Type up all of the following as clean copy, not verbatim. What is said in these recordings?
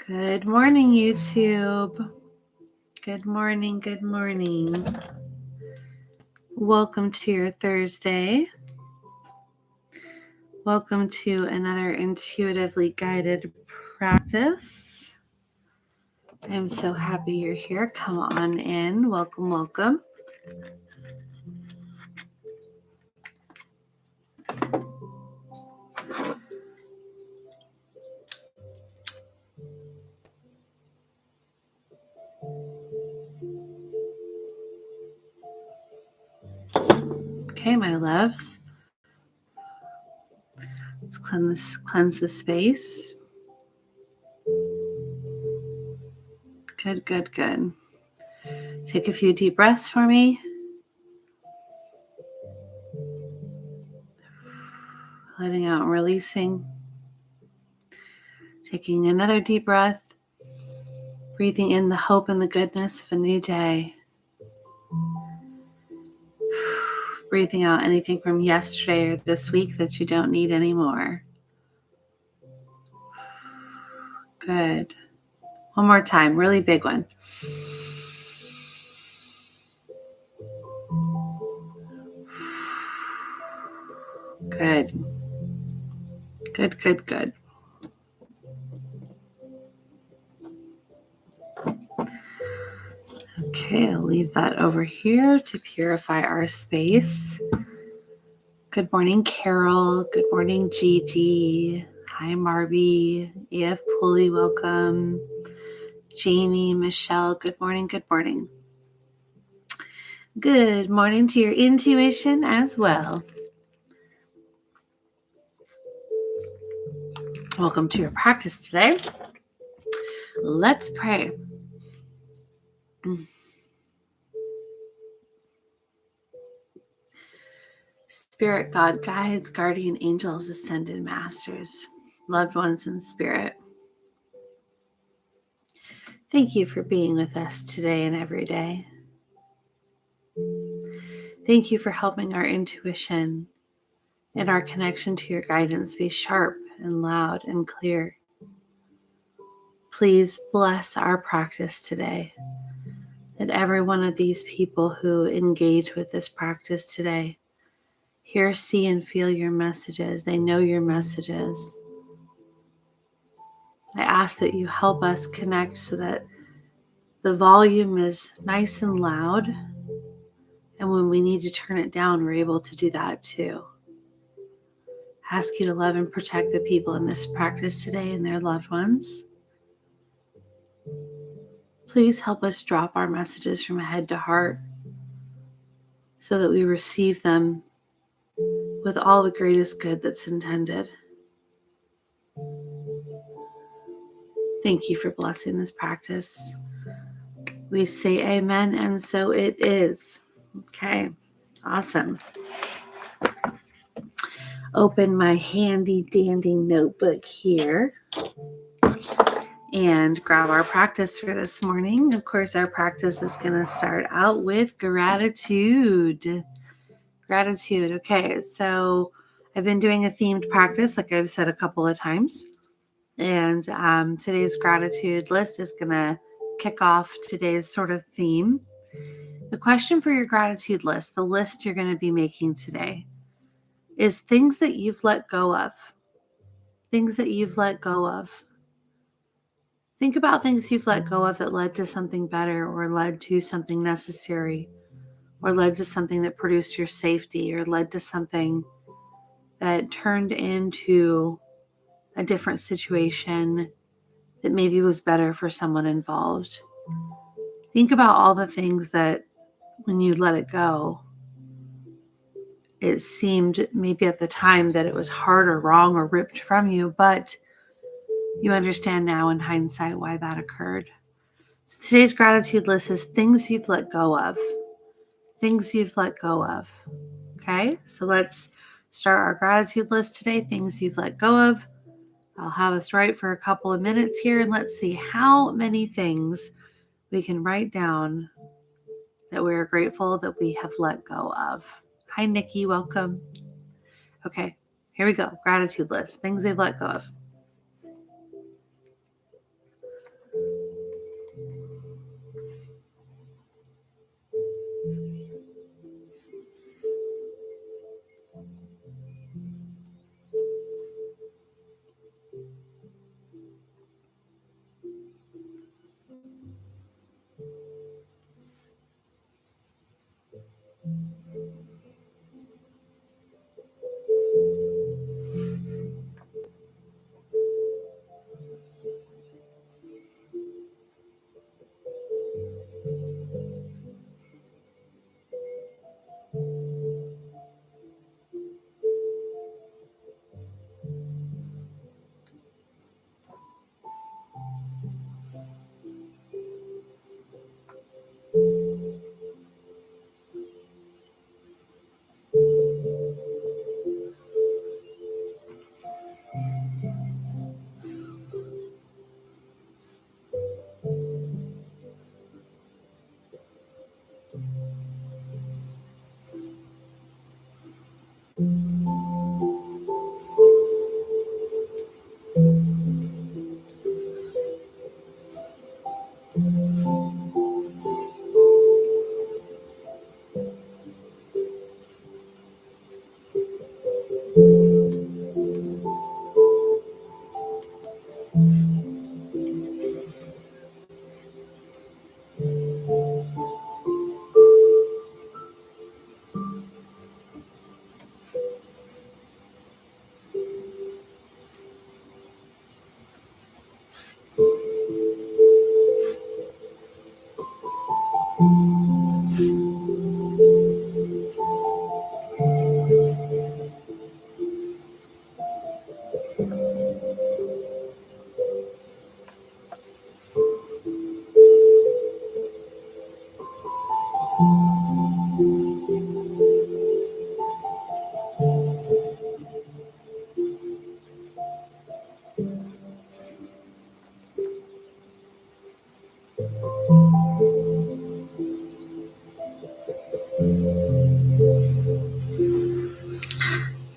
Good morning, YouTube. Good morning, good morning. Welcome to your Thursday. Welcome to another intuitively guided practice. I'm so happy you're here. Come on in. Welcome, welcome. Okay, my loves. Let's cleanse the space. Good, good, good. Take a few deep breaths for me. Letting out and releasing. Taking another deep breath. Breathing in the hope and the goodness of a new day. Breathing out anything from yesterday or this week that you don't need anymore. Good. One more time, really big one. Good. Good, good, good. Okay, I'll leave that over here to purify our space. Good morning, Carol. Good morning, Gigi. Hi, Marby. AF Pulley, welcome. Jamie, Michelle, good morning, good morning. Good morning to your intuition as well. Welcome to your practice today. Let's pray. Spirit, God, guides, guardian angels, ascended masters, loved ones in spirit. Thank you for being with us today and every day. Thank you for helping our intuition and our connection to your guidance be sharp and loud and clear. Please bless our practice today, that every one of these people who engage with this practice today hear, see, and feel your messages. They know your messages. I ask that you help us connect so that the volume is nice and loud, and when we need to turn it down, we're able to do that too. Ask you to love and protect the people in this practice today and their loved ones. Please help us drop our messages from head to heart so that we receive them with all the greatest good that's intended. Thank you for blessing this practice. We say amen, and so it is. Okay, awesome. Open my handy dandy notebook here and grab our practice for this morning. Of course, our practice is going to start out with gratitude. Gratitude. Okay, so I've been doing a themed practice, like I've said a couple of times. And today's gratitude list is going to kick off today's sort of theme. The question for your gratitude list, the list you're going to be making today, is things that you've let go of. Things that you've let go of. Think about things you've let go of that led to something better, or led to something necessary, or led to something that produced your safety, or led to something that turned into a different situation that maybe was better for someone involved. Think about all the things that when you let it go, it seemed maybe at the time that it was hard or wrong or ripped from you, but you understand now in hindsight why that occurred. So today's gratitude list is things you've let go of. Things you've let go of. Okay, so let's start our gratitude list today. Things you've let go of. I'll have us write for a couple of minutes here, and let's see how many things we can write down that we're grateful that we have let go of. Hi, Nikki. Welcome. Okay, here we go. Gratitude list. Things we've let go of.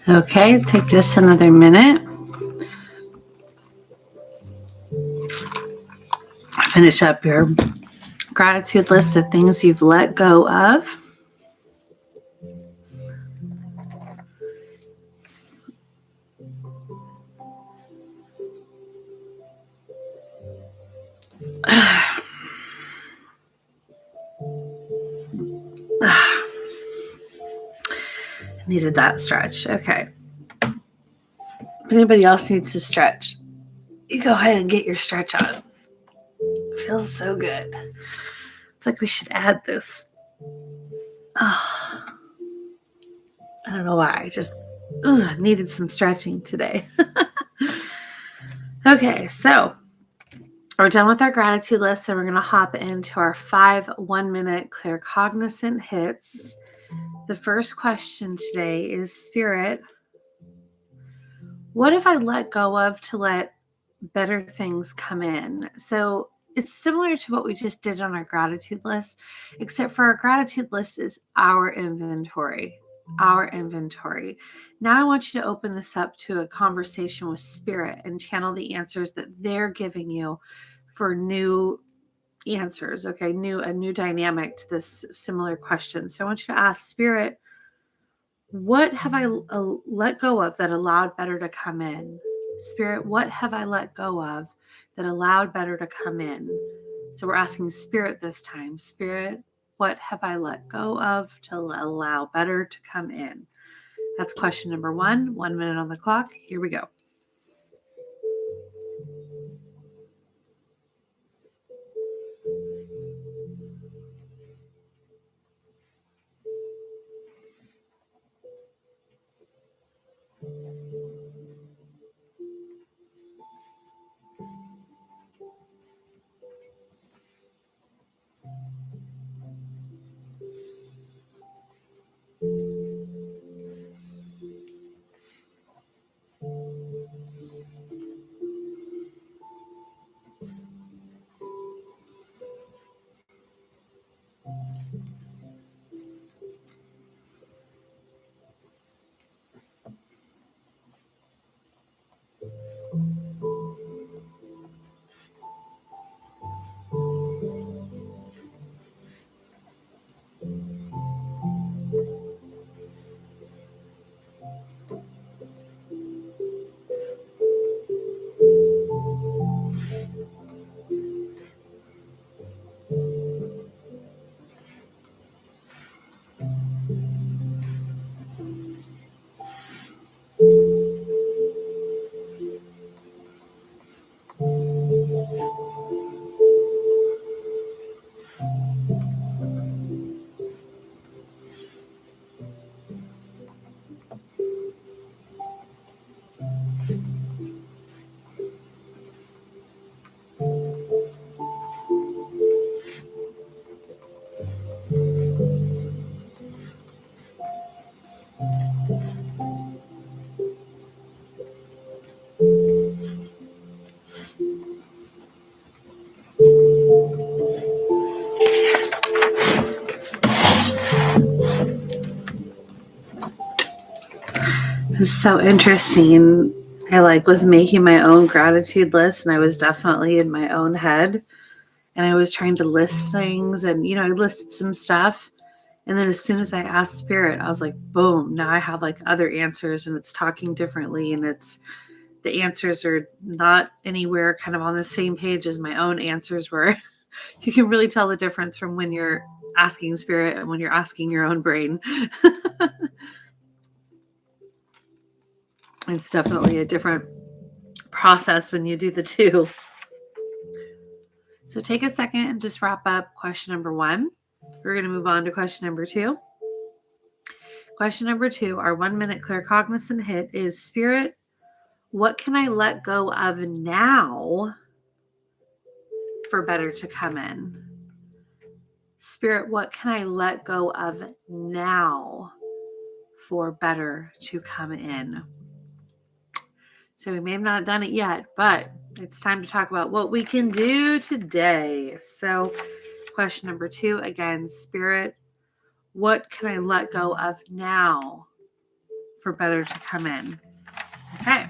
Okay, take just another minute. Finish up your gratitude list of things you've let go of. Needed that stretch. Okay. If anybody else needs to stretch, you go ahead and get your stretch on. It feels so good. It's like we should add this. Oh, I don't know why. I just needed some stretching today. Okay, so we're done with our gratitude list, and we're going to hop into our 5 1-minute clear cognizant hits. The first question today is, Spirit, what have I let go of to let better things come in? So it's similar to what we just did on our gratitude list, except for our gratitude list is our inventory. Our inventory. Now I want you to open this up to a conversation with Spirit and channel the answers that they're giving you for new answers. Okay, a new dynamic to this similar question. So I want you to ask Spirit, what have I let go of that allowed better to come in? Spirit, what have I let go of that allowed better to come in? So we're asking Spirit this time. Spirit, what have I let go of to allow better to come in? That's question number 1. 1 minute on the clock. Here we go. It's so interesting. I was making my own gratitude list, and I was definitely in my own head, and I was trying to list things, and I listed some stuff, and then as soon as I asked Spirit, I was like, boom, now I have other answers, and it's talking differently, and it's the answers are not anywhere kind of on the same page as my own answers were. You can really tell the difference from when you're asking Spirit and when you're asking your own brain. It's definitely a different process when you do the two. So take a second and just wrap up question number 1. We're going to move on to question number 2. Question number 2, our 1-minute clear cognizant hit is, Spirit, what can I let go of now for better to come in? Spirit, what can I let go of now for better to come in? So we may have not done it yet, but it's time to talk about what we can do today. So question number 2, again, Spirit, what can I let go of now for better to come in? Okay.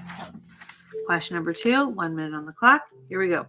Question number 2, 1 minute on the clock. Here we go.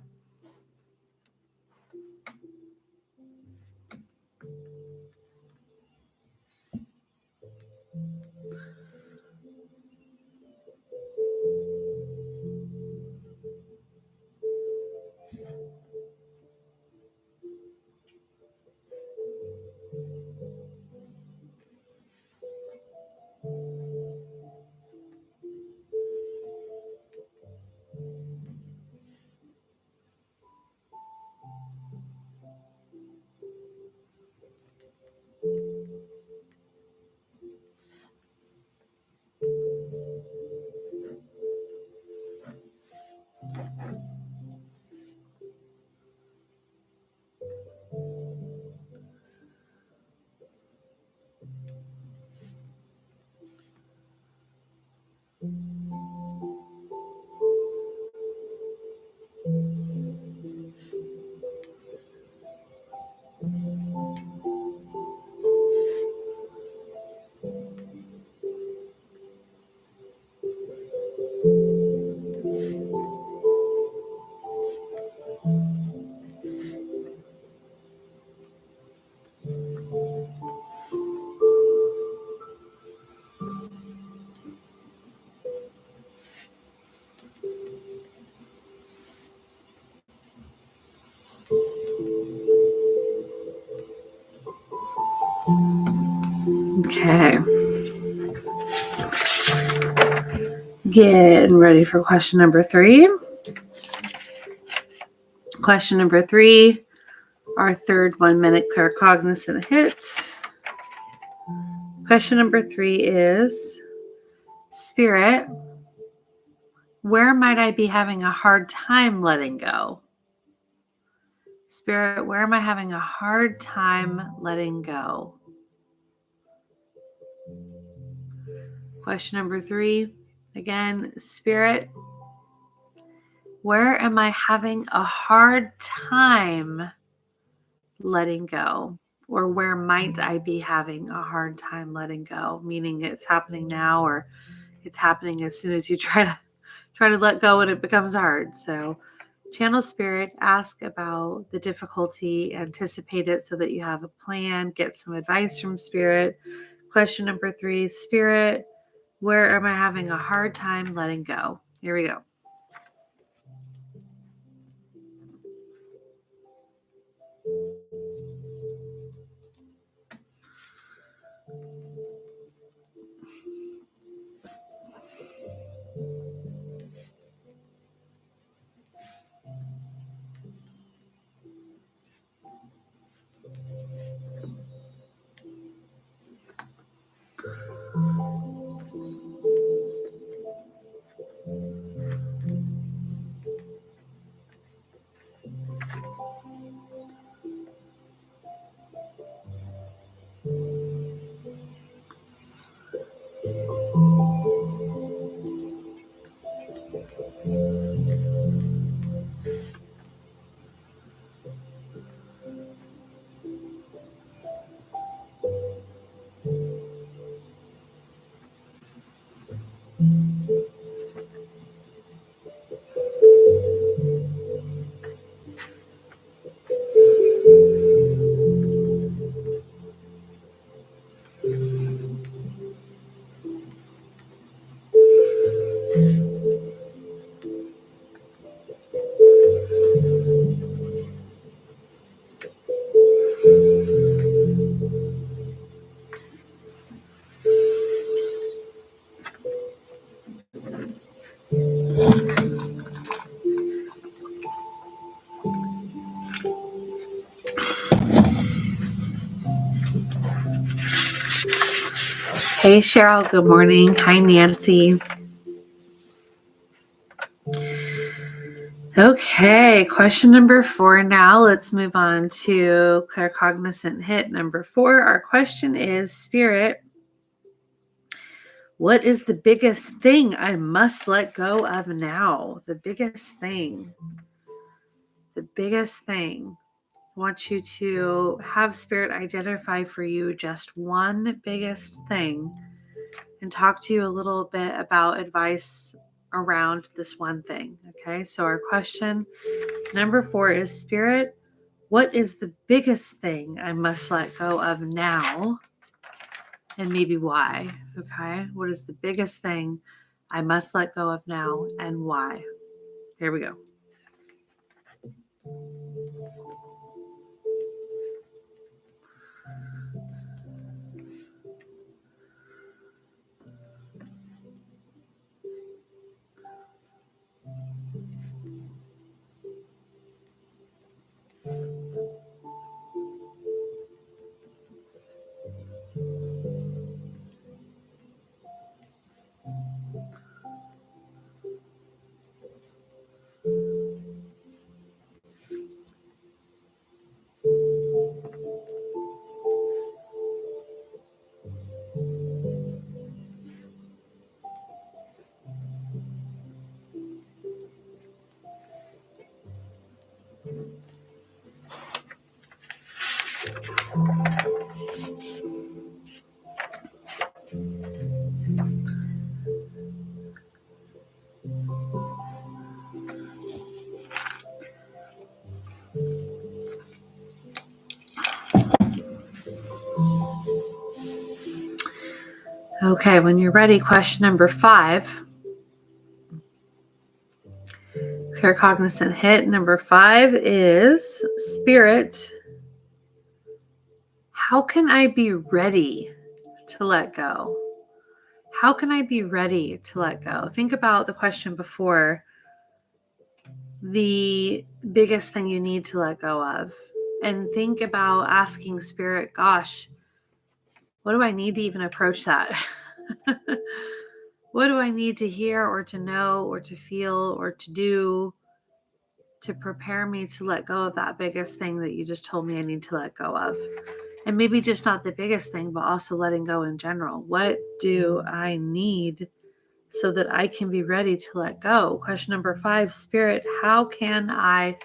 Okay. Getting ready for question number 3. Question number 3, our third 1 minute claircognizant hit. Question number 3 is, Spirit, where might I be having a hard time letting go? Spirit, where am I having a hard time letting go? Question number 3, again, Spirit, where am I having a hard time letting go? Or where might I be having a hard time letting go? Meaning it's happening now, or it's happening as soon as you try to let go and it becomes hard. So channel Spirit, ask about the difficulty, anticipate it so that you have a plan, get some advice from Spirit. Question number 3, Spirit, where am I having a hard time letting go? Here we go. Hey, Cheryl. Good morning. Hi, Nancy. Okay, question number 4 now. Let's move on to claircognizant hit number 4. Our question is, Spirit, what is the biggest thing I must let go of now? The biggest thing. The biggest thing. I want you to have Spirit identify for you just one biggest thing and talk to you a little bit about advice around this one thing. Okay, so our question number 4 is, Spirit, what is the biggest thing I must let go of now? And maybe why? Okay, what is the biggest thing I must let go of now and why? Here we go. Okay, when you're ready, question number 5. Claircognizant hit number 5 is, Spirit, how can I be ready to let go? How can I be ready to let go? Think about the question before. The biggest thing you need to let go of. And think about asking Spirit, gosh, what do I need to even approach that? What do I need to hear or to know or to feel or to do to prepare me to let go of that biggest thing that you just told me I need to let go of? And maybe just not the biggest thing, but also letting go in general. What do I need so that I can be ready to let go? Question number 5, Spirit, how can I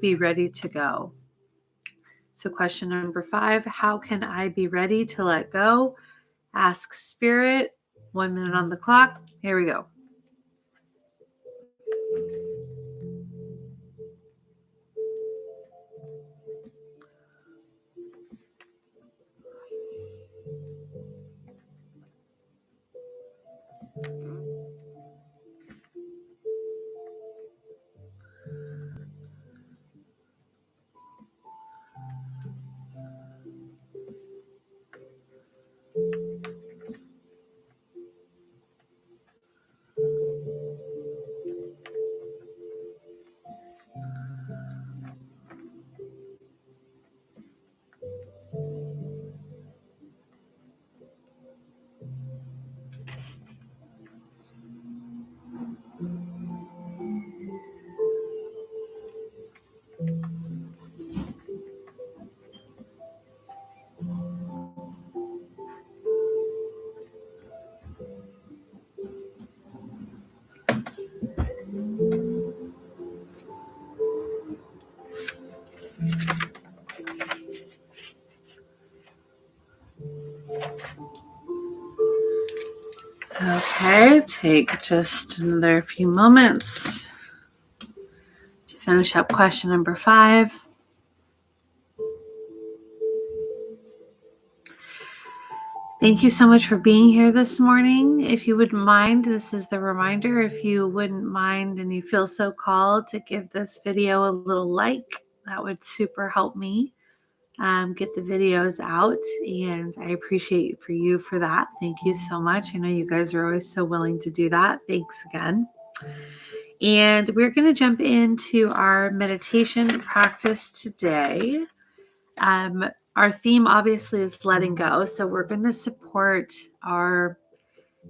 be ready to go? So question number 5, how can I be ready to let go? Ask Spirit. 1 minute on the clock. Here we go. Okay, take just another few moments to finish up question number 5. Thank you so much for being here this morning. If you wouldn't mind, this is the reminder, if you wouldn't mind and you feel so called to give this video a little like, that would super help me get the videos out, and I appreciate you for that. Thank you so much. I know you guys are always so willing to do that. Thanks again. And we're going to jump into our meditation practice today. Our theme obviously is letting go. So we're going to support our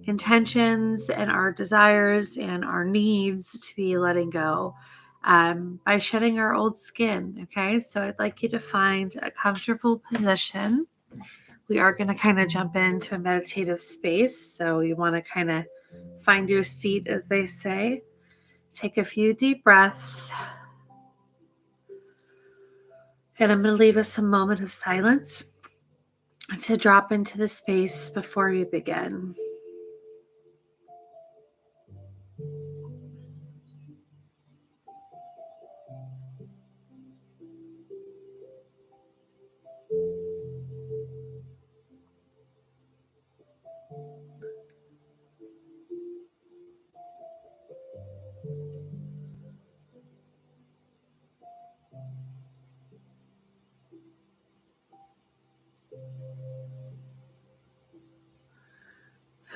intentions and our desires and our needs to be letting go by shedding our old skin. Okay, so I'd like you to find a comfortable position. We are going to kind of jump into a meditative space. So you want to kind of find your seat, as they say. Take a few deep breaths. And I'm going to leave us a moment of silence to drop into the space before we begin.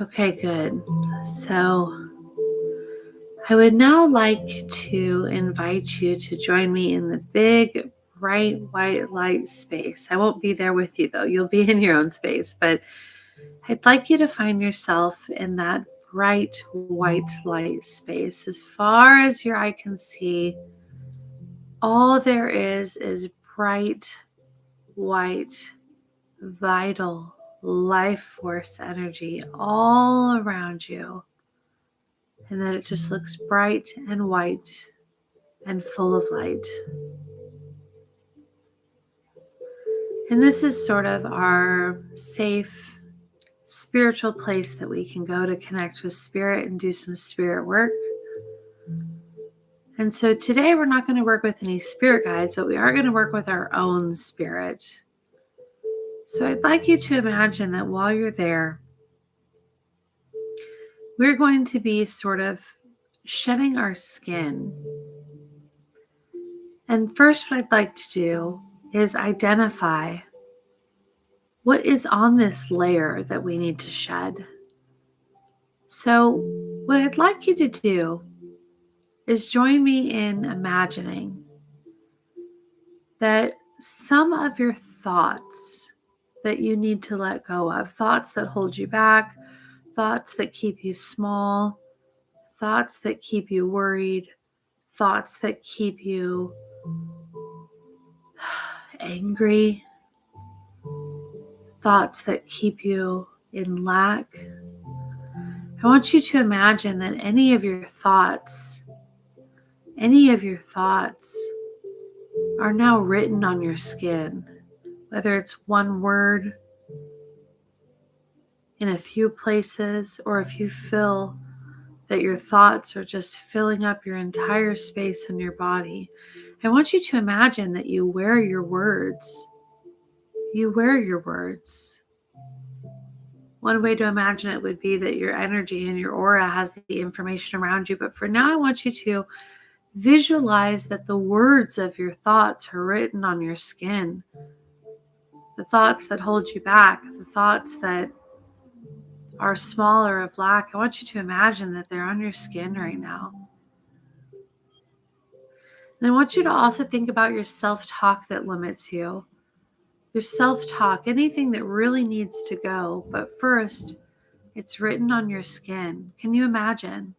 Okay, good. So I would now like to invite you to join me in the big, bright, white light space. I won't be there with you, though. You'll be in your own space, but I'd like you to find yourself in that bright, white light space. As far as your eye can see, all there is bright, white, vital life force energy all around you. And that it just looks bright and white and full of light. And this is sort of our safe spiritual place that we can go to connect with spirit and do some spirit work. And so today we're not going to work with any spirit guides, but we are going to work with our own spirit. So I'd like you to imagine that while you're there, we're going to be sort of shedding our skin. And first, what I'd like to do is identify what is on this layer that we need to shed. So what I'd like you to do is join me in imagining that some of your thoughts that you need to let go of, thoughts that hold you back, thoughts that keep you small, thoughts that keep you worried, thoughts that keep you angry, thoughts that keep you in lack. I want you to imagine that any of your thoughts are now written on your skin, whether it's one word in a few places, or if you feel that your thoughts are just filling up your entire space in your body. I want you to imagine that you wear your words. You wear your words. One way to imagine it would be that your energy and your aura has the information around you. But for now, I want you to visualize that the words of your thoughts are written on your skin. The thoughts that hold you back, the thoughts that are small or of lack, I want you to imagine that they're on your skin right now. And I want you to also think about your self-talk that limits you. Your self-talk, anything that really needs to go. But first, it's written on your skin. Can you imagine?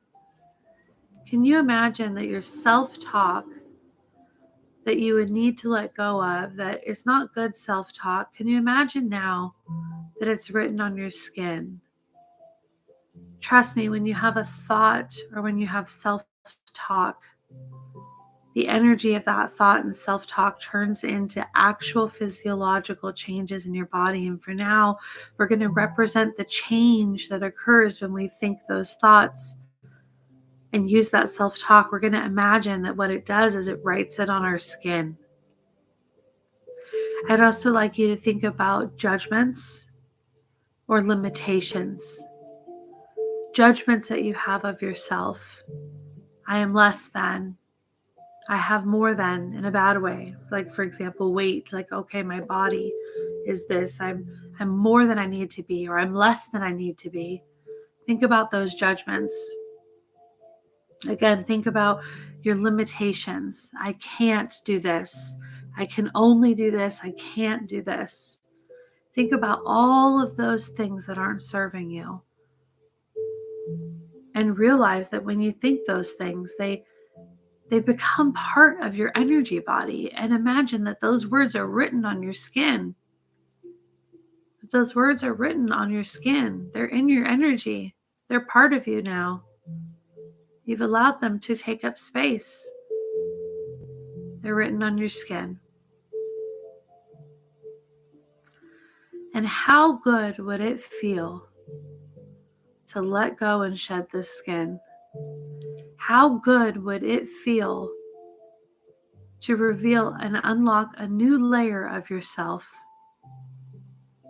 Can you imagine that your self-talk that you would need to let go of, that is not good self-talk, can you imagine now that it's written on your skin? Trust me, when you have a thought or when you have self-talk, the energy of that thought and self-talk turns into actual physiological changes in your body. And for now, we're going to represent the change that occurs when we think those thoughts and use that self-talk. We're going to imagine that what it does is it writes it on our skin. I'd also like you to think about judgments or limitations. Judgments that you have of yourself. I am less than. I have more than, in a bad way. Like, for example, weight. Like, okay, my body is this. I'm more than I need to be, or I'm less than I need to be. Think about those judgments. Again, think about your limitations. I can't do this. I can only do this. I can't do this. Think about all of those things that aren't serving you. And realize that when you think those things, they They become part of your energy body. And imagine that those words are written on your skin. Those words are written on your skin. They're in your energy. They're part of you now. You've allowed them to take up space. They're written on your skin. And how good would it feel to let go and shed this skin? How good would it feel to reveal and unlock a new layer of yourself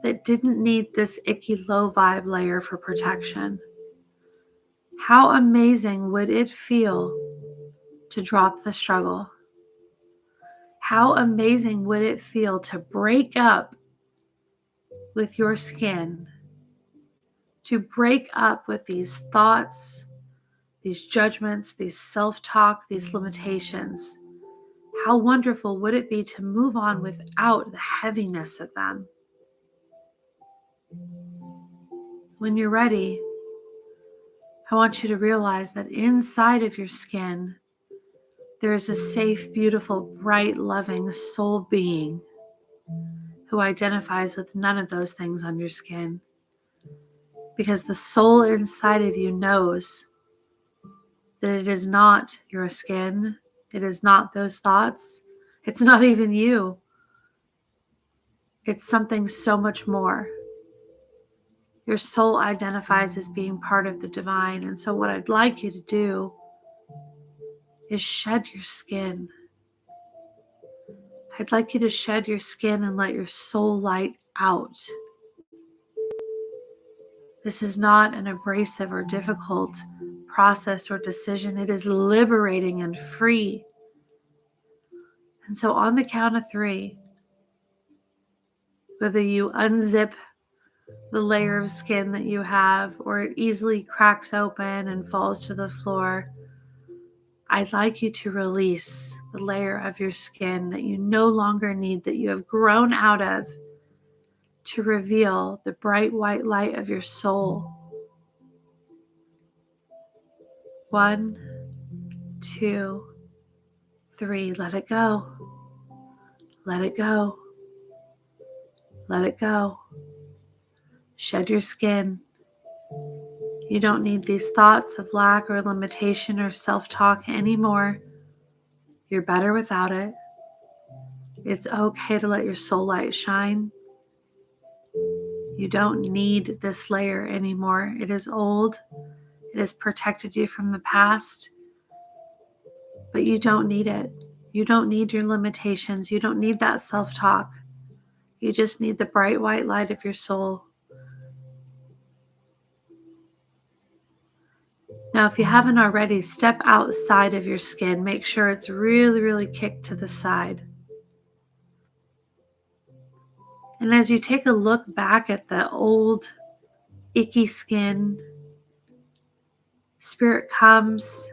that didn't need this icky low vibe layer for protection? How amazing would it feel to drop the struggle? How amazing would it feel to break up with your skin, to break up with these thoughts, these judgments, these self-talk, these limitations? How wonderful would it be to move on without the heaviness of them? When you're ready, I want you to realize that inside of your skin, there is a safe, beautiful, bright, loving soul being who identifies with none of those things on your skin. Because the soul inside of you knows that it is not your skin, it is not those thoughts, it's not even you. It's something so much more. Your soul identifies as being part of the divine. And so what I'd like you to do is shed your skin. I'd like you to shed your skin and let your soul light out. This is not an abrasive or difficult process or decision. It is liberating and free. And so on the count of 3, whether you unzip the layer of skin that you have or it easily cracks open and falls to the floor, I'd like you to release the layer of your skin that you no longer need, that you have grown out of, to reveal the bright white light of your soul. 1, 2, 3. Let it go. Let it go. Let it go. Shed your skin. You don't need these thoughts of lack or limitation or self-talk anymore. You're better without it. It's okay to let your soul light shine. You don't need this layer anymore. It is old. It has protected you from the past, but you don't need it. You don't need your limitations. You don't need that self-talk. You just need the bright white light of your soul. Now, if you haven't already, step outside of your skin. Make sure it's really, really kicked to the side. And as you take a look back at the old, icky skin, Spirit comes,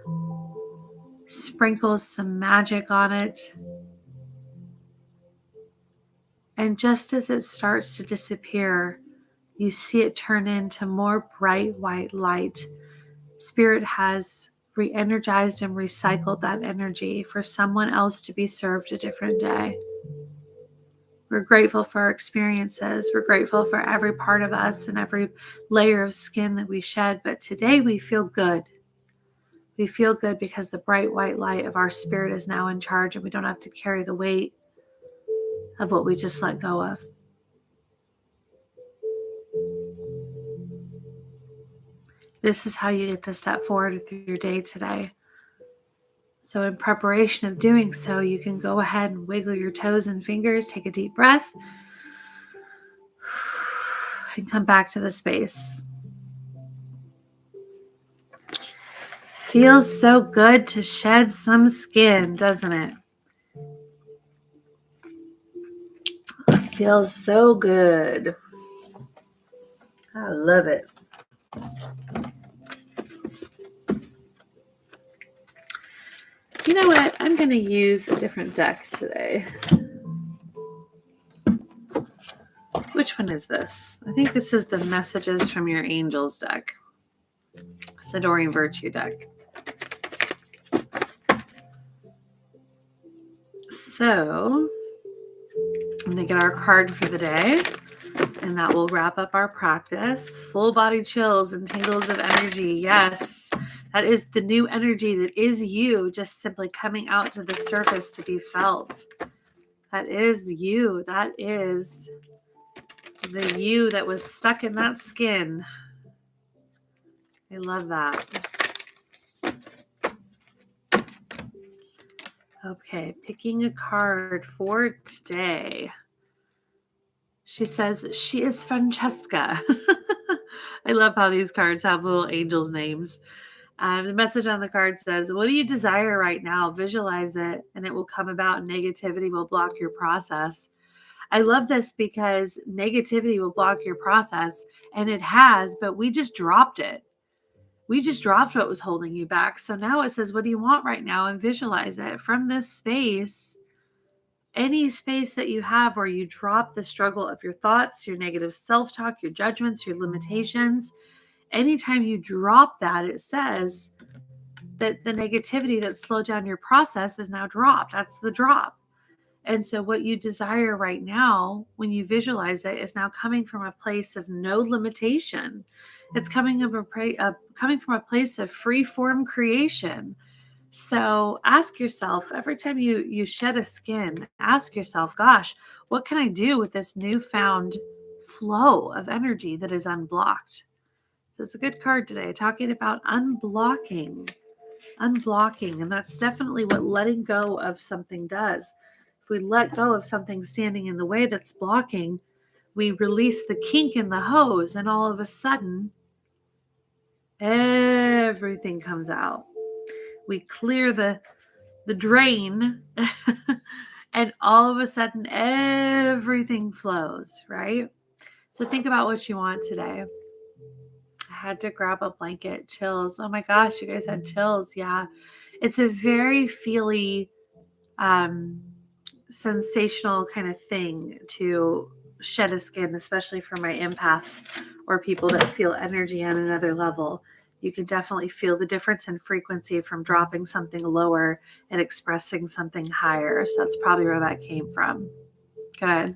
sprinkles some magic on it. And just as it starts to disappear, you see it turn into more bright white light. Spirit has re-energized and recycled that energy for someone else to be served a different day. We're grateful for our experiences. We're grateful for every part of us and every layer of skin that we shed. But today we feel good. We feel good because the bright white light of our spirit is now in charge, and we don't have to carry the weight of what we just let go of. This is how you get to step forward through your day today. So in preparation of doing so, you can go ahead and wiggle your toes and fingers, take a deep breath, and come back to the space. Feels so good to shed some skin, doesn't it? It feels so good. I love it. You know what? I'm going to use a different deck today. Which one is this? I think this is the Messages from Your Angels deck. It's a Doreen Virtue deck. So I'm going to get our card for the day, and that will wrap up our practice. Full body chills and tingles of energy. Yes, that is the new energy that is you, just simply coming out to the surface to be felt. That is you. That is the you that was stuck in that skin. I love that. Okay, picking a card for today. She says she is Francesca. I love how these cards have little angels' names. The message on the card says, what do you desire right now? Visualize it and it will come about. Negativity will block your process. I love this because negativity will block your process, and it has, but we just dropped it. We just dropped what was holding you back. So now it says, what do you want right now? And visualize it from this space. Any space that you have where you drop the struggle of your thoughts, your negative self-talk, your judgments, your limitations. Anytime you drop that, it says that the negativity that slowed down your process is now dropped. That's the drop. And so what you desire right now, when you visualize it, is now coming from a place of no limitation. It's coming from a place of free form creation. So ask yourself, every time you shed a skin, ask yourself, gosh, what can I do with this newfound flow of energy that is unblocked? So it's a good card today, talking about unblocking. And that's definitely what letting go of something does. If we let go of something standing in the way that's blocking, we release the kink in the hose, and all of a sudden, everything comes out. We clear the drain and all of a sudden everything flows, right? So think about what you want today. I had to grab a blanket. Chills. Oh my gosh, you guys had chills. Yeah. It's a very feely, sensational kind of thing to shed a skin, especially for my empaths or people that feel energy on another level. You can definitely feel the difference in frequency from dropping something lower and expressing something higher. So that's probably where that came from. Good.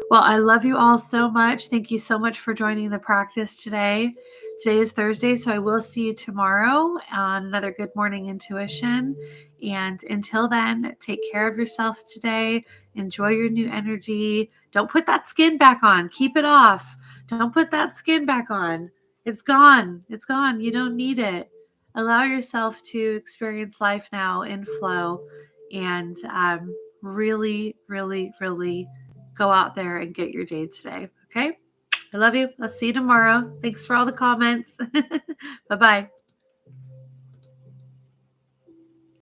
Well, I love you all so much. Thank you so much for joining the practice today. Today is Thursday, so I will see you tomorrow on another Good Morning Intuition. And until then, take care of yourself today. Enjoy your new energy. Don't put that skin back on. Keep it off. Don't put that skin back on. It's gone. It's gone. You don't need it. Allow yourself to experience life now in flow, and really, really, really go out there and get your day today. Okay. I love you. I'll see you tomorrow. Thanks for all the comments. Bye-bye.